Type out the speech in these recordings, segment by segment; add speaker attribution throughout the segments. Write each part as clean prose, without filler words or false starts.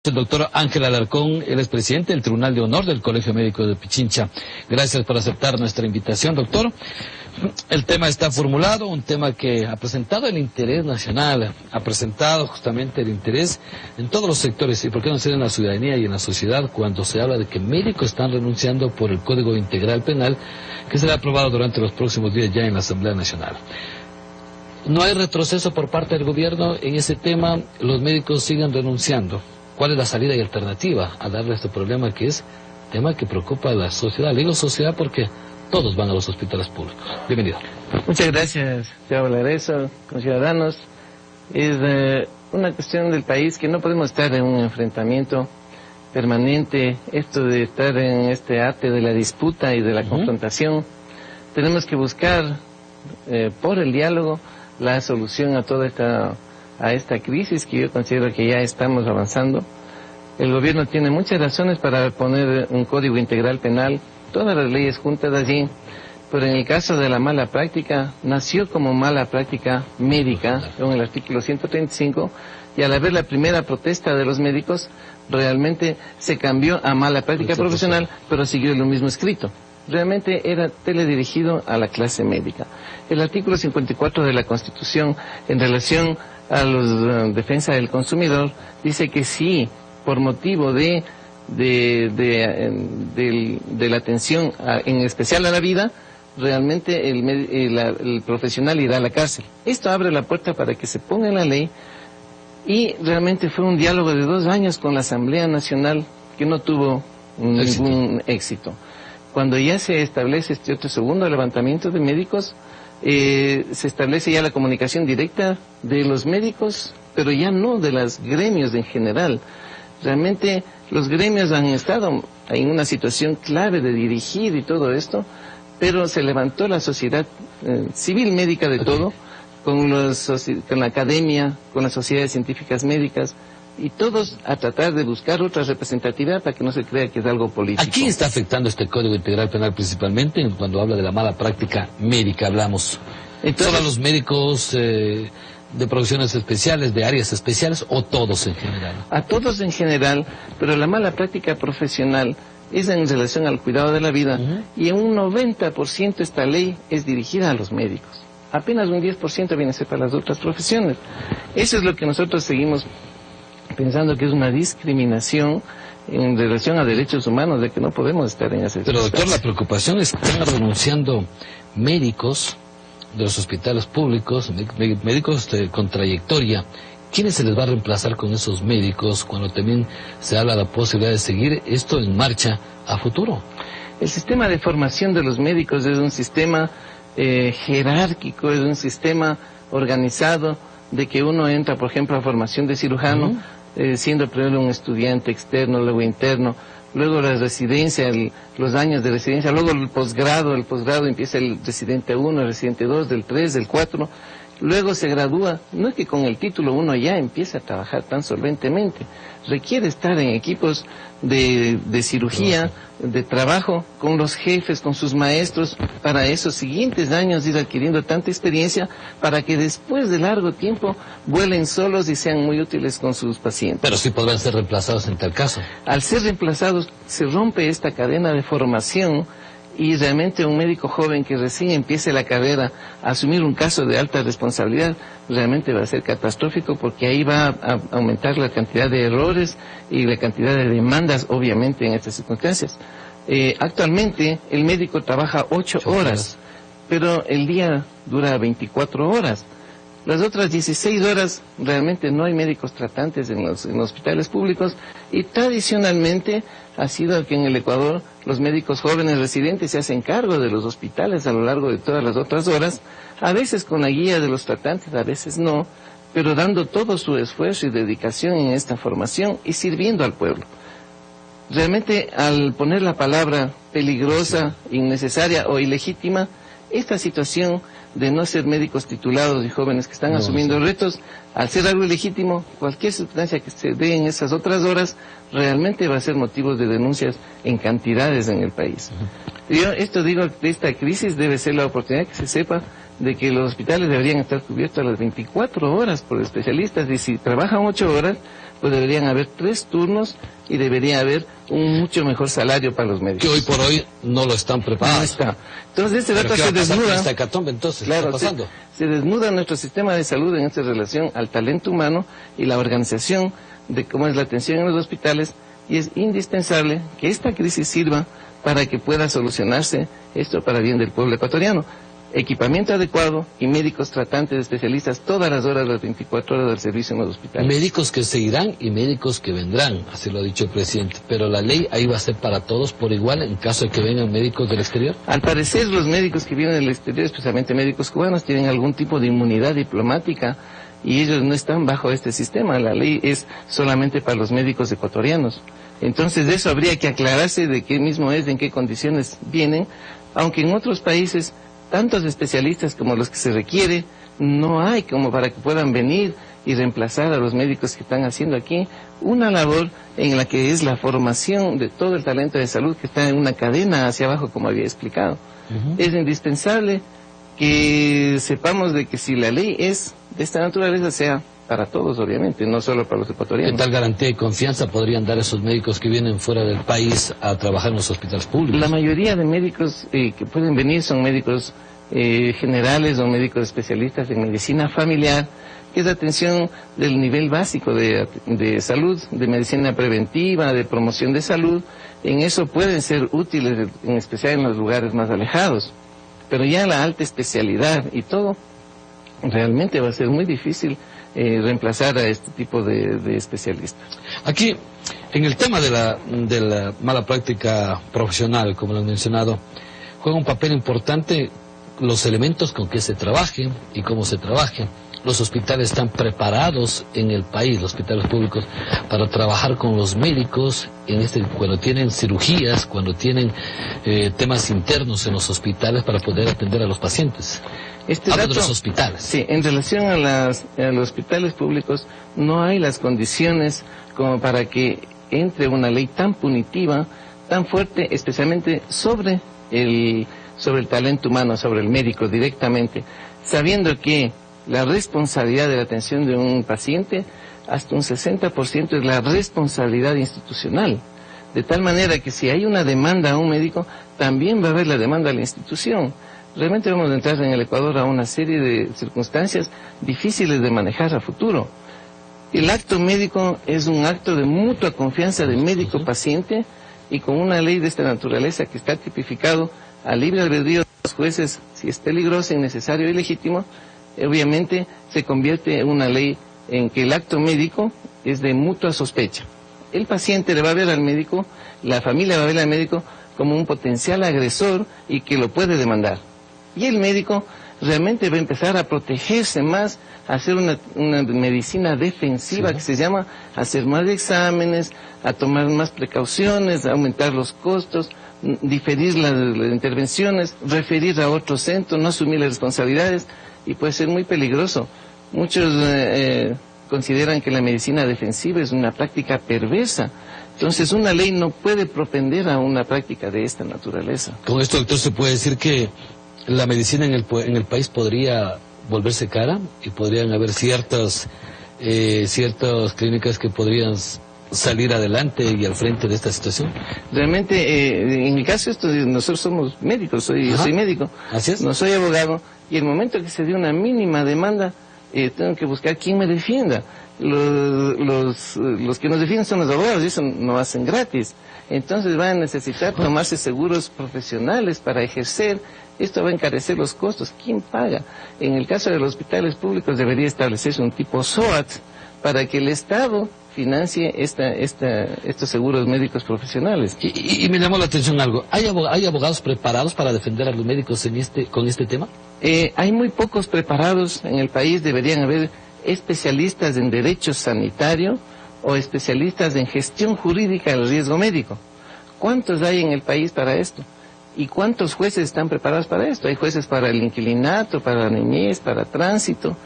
Speaker 1: El doctor Ángel Alarcón, él es presidente del Tribunal de Honor del Colegio Médico de Pichincha. Gracias por aceptar nuestra invitación, doctor. El tema está formulado, un tema que ha presentado el interés nacional, ha presentado justamente el interés en todos los sectores, y por qué no ser en la ciudadanía y en la sociedad, cuando se habla de que médicos están renunciando por el Código Integral Penal, que será aprobado durante los próximos días ya en la Asamblea Nacional. No hay retroceso por parte del gobierno en ese tema, los médicos siguen renunciando. ¿Cuál es la salida y alternativa a darle a este problema que es tema que preocupa a la sociedad? Le digo sociedad porque todos van a los hospitales públicos. Bienvenido.
Speaker 2: Muchas gracias, señor Valareso, ciudadanos. Es una cuestión del país que no podemos estar en un enfrentamiento permanente, esto de estar en este arte de la disputa y de la confrontación. Tenemos que buscar por el diálogo la solución a toda esta crisis que yo considero que ya estamos avanzando. El gobierno tiene muchas razones para poner un código integral penal, todas las leyes juntas allí, pero en el caso de la mala práctica, nació como mala práctica médica, en el artículo 135, y al haber la primera protesta de los médicos, realmente se cambió a mala práctica profesional, pero siguió lo mismo escrito. Realmente era teledirigido a la clase médica. El artículo 54 de la Constitución, en relación a la defensa del consumidor, dice que sí, por motivo de la atención, en especial a la vida, realmente el profesional irá a la cárcel. Esto abre la puerta para que se ponga en la ley, y realmente fue un diálogo de 2 años con la Asamblea Nacional que no tuvo ningún éxito. Cuando ya se establece este otro segundo levantamiento de médicos, se establece ya la comunicación directa de los médicos, pero ya no de los gremios en general. Realmente los gremios han estado en una situación clave de dirigir y todo esto, pero se levantó la sociedad civil médica de todo, con la academia, con las sociedades científicas médicas, y todos a tratar de buscar otra representatividad para que no se crea que es algo político.
Speaker 1: ¿A quién está afectando este Código Integral Penal principalmente cuando habla de la mala práctica médica? Hablamos. ¿Solo a los médicos de profesiones especiales, de áreas especiales, o todos en general?
Speaker 2: A todos en general, pero la mala práctica profesional es en relación al cuidado de la vida, y en un 90% esta ley es dirigida a los médicos. Apenas un 10% viene a ser para las otras profesiones. Eso es lo que nosotros seguimos pensando que es una discriminación en relación a derechos humanos, de que no podemos estar en ese.
Speaker 1: Pero doctor, la preocupación es que están renunciando médicos de los hospitales públicos, médicos con trayectoria. ¿Quiénes se les va a reemplazar con esos médicos cuando también se habla de la posibilidad de seguir esto en marcha a futuro?
Speaker 2: El sistema de formación de los médicos es un sistema jerárquico, es un sistema organizado, de que uno entra, por ejemplo, a formación de cirujano, siendo primero un estudiante externo, luego interno, luego la residencia, los años de residencia, luego el posgrado empieza el residente 1, el residente 2, del 3, del 4, luego se gradúa. No es que con el título uno ya empieza a trabajar tan solventemente, requiere estar en equipos de cirugía, de trabajo con los jefes, con sus maestros, para esos siguientes años ir adquiriendo tanta experiencia para que después de largo tiempo vuelen solos y sean muy útiles con sus pacientes.
Speaker 1: Pero sí podrán ser reemplazados en tal caso.
Speaker 2: Al ser reemplazados se rompe esta cadena de formación, y realmente un médico joven que recién empiece la carrera a asumir un caso de alta responsabilidad realmente va a ser catastrófico, porque ahí va a aumentar la cantidad de errores y la cantidad de demandas, obviamente, en estas circunstancias. Actualmente el médico trabaja 8 horas, pero el día dura 24 horas. Las otras 16 horas realmente no hay médicos tratantes en los hospitales públicos, y tradicionalmente ha sido que en el Ecuador los médicos jóvenes residentes se hacen cargo de los hospitales a lo largo de todas las otras horas, a veces con la guía de los tratantes, a veces no, pero dando todo su esfuerzo y dedicación en esta formación y sirviendo al pueblo. Realmente, al poner la palabra peligrosa, innecesaria o ilegítima, esta situación de no ser médicos titulados y jóvenes que están asumiendo retos, al ser algo ilegítimo, cualquier circunstancia que se dé en esas otras horas, realmente va a ser motivo de denuncias en cantidades en el país. Yo esto digo, de esta crisis debe ser la oportunidad que se sepa de que los hospitales deberían estar cubiertos a las 24 horas por especialistas, y si trabajan 8 horas, pues deberían haber 3 turnos y debería haber un mucho mejor salario para los médicos.
Speaker 1: Que hoy por hoy no lo están preparados.
Speaker 2: No está. Entonces este dato se desnuda.
Speaker 1: Esta hecatombe, entonces,
Speaker 2: claro,
Speaker 1: ¿qué está pasando?
Speaker 2: Se desnuda nuestro sistema de salud en esta relación al talento humano y la organización de cómo es la atención en los hospitales, y es indispensable que esta crisis sirva para que pueda solucionarse esto para bien del pueblo ecuatoriano. Equipamiento adecuado y médicos tratantes especialistas todas las horas, las 24 horas del servicio en los hospitales.
Speaker 1: Médicos que se irán y médicos que vendrán, así lo ha dicho el presidente. Pero la ley ahí va a ser para todos por igual en caso de que vengan médicos del exterior.
Speaker 2: Al parecer los médicos que vienen del exterior, especialmente médicos cubanos, tienen algún tipo de inmunidad diplomática y ellos no están bajo este sistema. La ley es solamente para los médicos ecuatorianos. Entonces de eso habría que aclararse de qué mismo es, de en qué condiciones vienen, aunque en otros países tantos especialistas como los que se requiere no hay como para que puedan venir y reemplazar a los médicos que están haciendo aquí una labor en la que es la formación de todo el talento de salud que está en una cadena hacia abajo, como había explicado. Es indispensable que sepamos de que si la ley es de esta naturaleza, sea para todos, obviamente, no solo para los ecuatorianos.
Speaker 1: ¿Qué tal garantía y confianza podrían dar esos médicos que vienen fuera del país a trabajar en los hospitales públicos?
Speaker 2: La mayoría de médicos que pueden venir son médicos generales o médicos especialistas en medicina familiar, que es atención del nivel básico de salud, de medicina preventiva, de promoción de salud. En eso pueden ser útiles, en especial en los lugares más alejados. Pero ya la alta especialidad y todo, realmente va a ser muy difícil reemplazar a este tipo de especialistas.
Speaker 1: Aquí, en el tema de la mala práctica profesional, como lo han mencionado, juega un papel importante los elementos con que se trabaje y cómo se trabaje. Los hospitales están preparados en el país, los hospitales públicos, para trabajar con los médicos cuando tienen cirugías, cuando tienen temas internos en los hospitales para poder atender a los pacientes. Hablo de los hospitales.
Speaker 2: Sí, en relación a los hospitales públicos no hay las condiciones como para que entre una ley tan punitiva, tan fuerte, especialmente sobre el talento humano, sobre el médico directamente, sabiendo que la responsabilidad de la atención de un paciente, hasta un 60% es la responsabilidad institucional. De tal manera que si hay una demanda a un médico, también va a haber la demanda a la institución. Realmente vamos a entrar en el Ecuador a una serie de circunstancias difíciles de manejar a futuro. El acto médico es un acto de mutua confianza de médico-paciente, y con una ley de esta naturaleza que está tipificado a libre albedrío de los jueces, si es peligroso, innecesario y legítimo, obviamente se convierte en una ley en que el acto médico es de mutua sospecha. El paciente le va a ver al médico, la familia va a ver al médico como un potencial agresor y que lo puede demandar. Y el médico realmente va a empezar a protegerse más, a hacer una medicina defensiva, que se llama, a hacer más exámenes, a tomar más precauciones, a aumentar los costos, diferir las intervenciones, referir a otro centro, no asumir las responsabilidades, y puede ser muy peligroso. Muchos consideran que la medicina defensiva es una práctica perversa. Entonces una ley no puede propender a una práctica de esta naturaleza.
Speaker 1: Con esto, doctor, se puede decir que la medicina en el país podría volverse cara y podrían haber ciertas clínicas que podrían salir adelante y al frente de esta situación.
Speaker 2: Realmente, en el caso de esto, nosotros somos médicos, yo soy médico,
Speaker 1: así es.
Speaker 2: No soy abogado, y el momento que se dio una mínima demanda, tengo que buscar quién me defienda. Los que nos defienden son los abogados, y eso no hacen gratis. Entonces van a necesitar tomarse seguros profesionales para ejercer. Esto va a encarecer los costos. ¿Quién paga? En el caso de los hospitales públicos debería establecerse un tipo SOAT para que el Estado financie estos seguros médicos profesionales.
Speaker 1: Y me llamó la atención algo. ¿Hay abogados preparados para defender a los médicos con este tema?
Speaker 2: Hay muy pocos preparados en el país. Deberían haber especialistas en derecho sanitario o especialistas en gestión jurídica del riesgo médico. ¿Cuántos hay en el país para esto? ¿Y cuántos jueces están preparados para esto? Hay jueces para el inquilinato, para la niñez, para tránsito.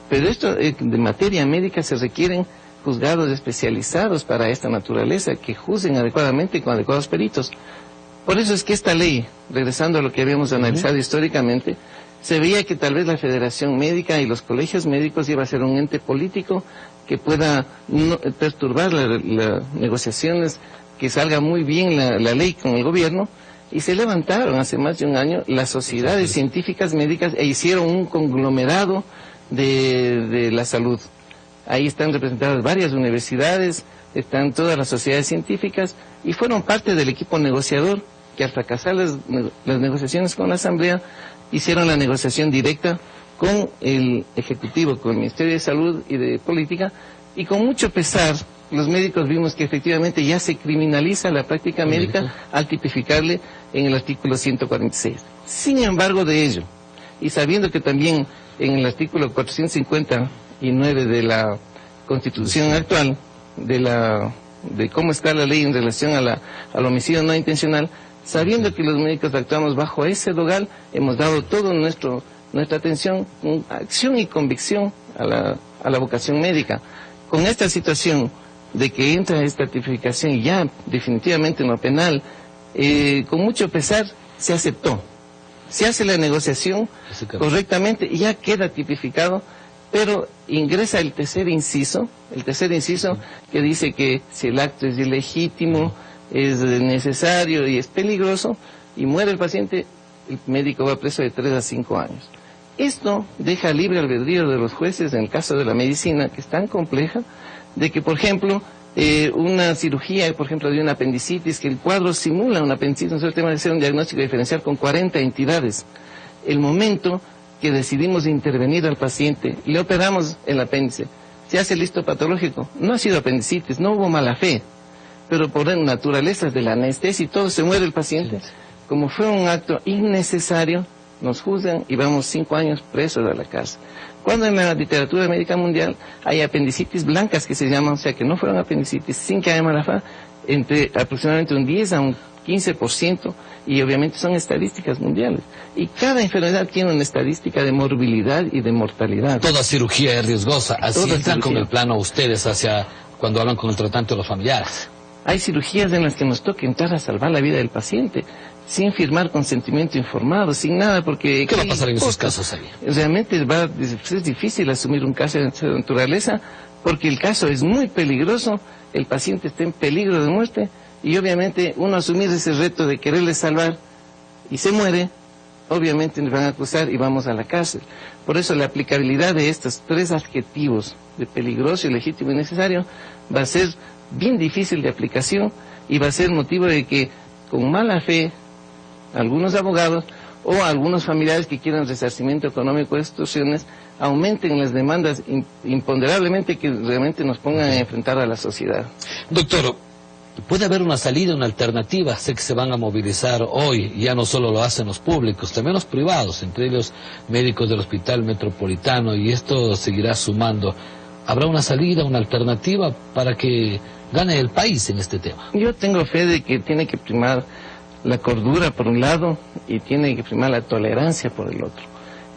Speaker 2: Pero esto de materia médica se requieren juzgados especializados para esta naturaleza, que juzguen adecuadamente y con adecuados peritos. Por eso es que esta ley, regresando a lo que habíamos analizado históricamente, se veía que tal vez la Federación Médica y los colegios médicos iba a ser un ente político que pueda perturbar las negociaciones, que salga muy bien la ley con el gobierno. Y se levantaron hace más de un año las sociedades científicas médicas e hicieron un conglomerado de la salud. Ahí están representadas varias universidades, están todas las sociedades científicas y fueron parte del equipo negociador que al fracasar las negociaciones con la Asamblea hicieron la negociación directa con el Ejecutivo, con el Ministerio de Salud y de Política, y con mucho pesar los médicos vimos que efectivamente ya se criminaliza la práctica médica al tipificarle en el artículo 146. Sin embargo de ello, y sabiendo que también en el artículo 459 de la Constitución actual, de cómo está la ley en relación al homicidio no intencional, sabiendo que los médicos actuamos bajo ese dogal, hemos dado todo nuestra atención, acción y convicción a la vocación médica. Con esta situación de que entra esta tipificación ya definitivamente en lo penal, con mucho pesar se aceptó. Se hace la negociación correctamente y ya queda tipificado, pero ingresa el tercer inciso que dice que si el acto es ilegítimo, es necesario y es peligroso, y muere el paciente, el médico va preso de 3 a 5 años. Esto deja libre albedrío de los jueces en el caso de la medicina, que es tan compleja, de que, por ejemplo, una cirugía, por ejemplo, de una apendicitis, que el cuadro simula una apendicitis, nosotros tenemos que hacer un diagnóstico diferencial con 40 entidades. El momento que decidimos intervenir al paciente, le operamos el apéndice, se hace el histopatológico, no ha sido apendicitis, no hubo mala fe, pero por naturaleza de la anestesia y todo, se muere el paciente. Como fue un acto innecesario, nos juzgan y vamos 5 años presos a la cárcel. Cuando en la literatura médica mundial hay apendicitis blancas que se llaman, o sea que no fueron apendicitis, sin que haya mala fe, entre aproximadamente un 10 a un 15%, y obviamente son estadísticas mundiales. Y cada enfermedad tiene una estadística de morbilidad y de mortalidad.
Speaker 1: Toda cirugía es riesgosa, así están con el plano ustedes hacia cuando hablan con el tratante de los familiares.
Speaker 2: Hay cirugías en las que nos toca entrar a salvar la vida del paciente, sin firmar consentimiento informado, sin nada, porque...
Speaker 1: ¿Qué va a pasar en esos casos ahí?
Speaker 2: Realmente es difícil asumir un caso de esa naturaleza, porque el caso es muy peligroso, el paciente está en peligro de muerte, y obviamente uno asumir ese reto de quererle salvar, y se muere, obviamente nos van a acusar y vamos a la cárcel. Por eso la aplicabilidad de estos 3 adjetivos, de peligroso, ilegítimo y necesario, va a ser bien difícil de aplicación, y va a ser motivo de que, con mala fe, algunos abogados o algunos familiares que quieran resarcimiento económico de extorsiones aumenten las demandas imponderablemente, que realmente nos pongan a enfrentar a la sociedad.
Speaker 1: Doctor, ¿puede haber una salida, una alternativa? Sé que se van a movilizar hoy, ya no solo lo hacen los públicos, también los privados, entre ellos médicos del Hospital Metropolitano, y esto seguirá sumando. ¿Habrá una salida, una alternativa para que gane el país en este tema?
Speaker 2: Yo tengo fe de que tiene que primar la cordura por un lado y tiene que primar la tolerancia por el otro,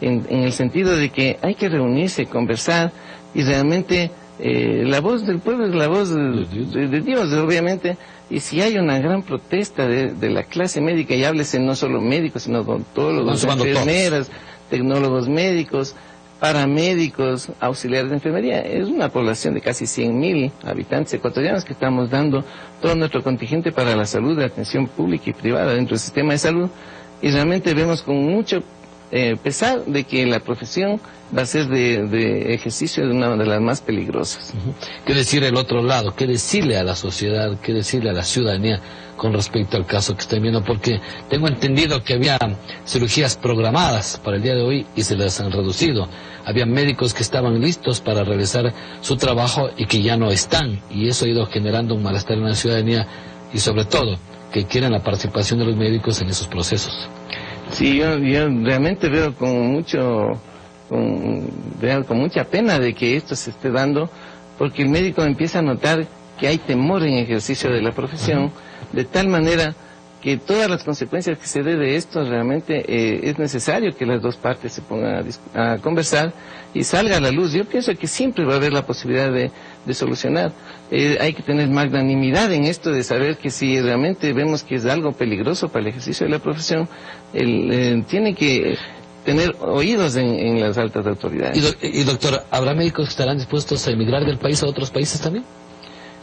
Speaker 2: en el sentido de que hay que reunirse, conversar, y realmente la voz del pueblo es la voz de Dios, obviamente, y si hay una gran protesta de la clase médica, y háblese no solo médicos, sino odontólogos, enfermeras, tecnólogos médicos, paramédicos, auxiliares de enfermería, es una población de casi 100.000 habitantes ecuatorianos que estamos dando todo nuestro contingente para la salud, la atención pública y privada dentro del sistema de salud, y realmente vemos con mucho pesar de que la profesión va a ser de ejercicio de una de las más peligrosas.
Speaker 1: ¿Qué decir el otro lado? ¿Qué decirle a la sociedad? ¿Qué decirle a la ciudadanía con respecto al caso que están viendo? Porque tengo entendido que había cirugías programadas para el día de hoy y se las han reducido. Había médicos que estaban listos para realizar su trabajo y que ya no están, y eso ha ido generando un malestar en la ciudadanía, y sobre todo que quieren la participación de los médicos en esos procesos.
Speaker 2: Sí, yo realmente veo con mucha pena de que esto se esté dando, porque el médico empieza a notar que hay temor en el ejercicio de la profesión, de tal manera que todas las consecuencias que se dé de esto, realmente es necesario que las dos partes se pongan a conversar y salga a la luz. Yo pienso que siempre va a haber la posibilidad de solucionar. Hay que tener magnanimidad en esto, de saber que si realmente vemos que es algo peligroso para el ejercicio de la profesión, tiene que tener oídos en las altas autoridades.
Speaker 1: Y doctor, ¿habrá médicos que estarán dispuestos a emigrar del país a otros países también?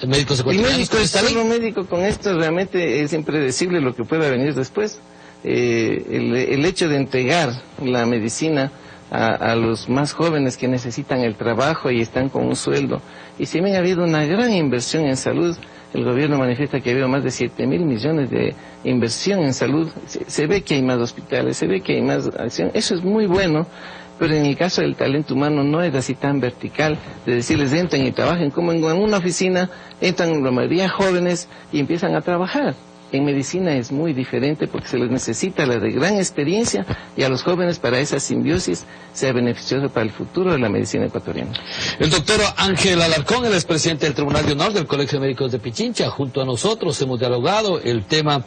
Speaker 1: ¿El médico
Speaker 2: solo médico con esto realmente es impredecible lo que pueda venir después. El hecho de entregar la medicina a los más jóvenes que necesitan el trabajo y están con un sueldo, y si bien ha habido una gran inversión en salud, el gobierno manifiesta que ha habido más de 7.000 millones de inversión en salud, se ve que hay más hospitales, se ve que hay más acción, eso es muy bueno, pero en el caso del talento humano no es así tan vertical, de decirles entren y trabajen, como en una oficina entran la mayoría jóvenes y empiezan a trabajar. En medicina es muy diferente porque se les necesita la de gran experiencia y a los jóvenes para esa simbiosis sea beneficioso para el futuro de la medicina ecuatoriana.
Speaker 1: El doctor Ángel Alarcón, el expresidente del Tribunal de Honor del Colegio de Médicos de Pichincha, junto a nosotros hemos dialogado el tema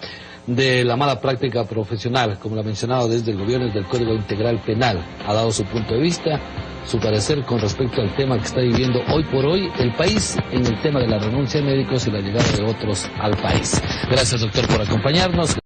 Speaker 1: de la mala práctica profesional, como lo ha mencionado desde el gobierno del Código Integral Penal. Ha dado su punto de vista, su parecer con respecto al tema que está viviendo hoy por hoy el país en el tema de la renuncia de médicos y la llegada de otros al país. Gracias, doctor, por acompañarnos.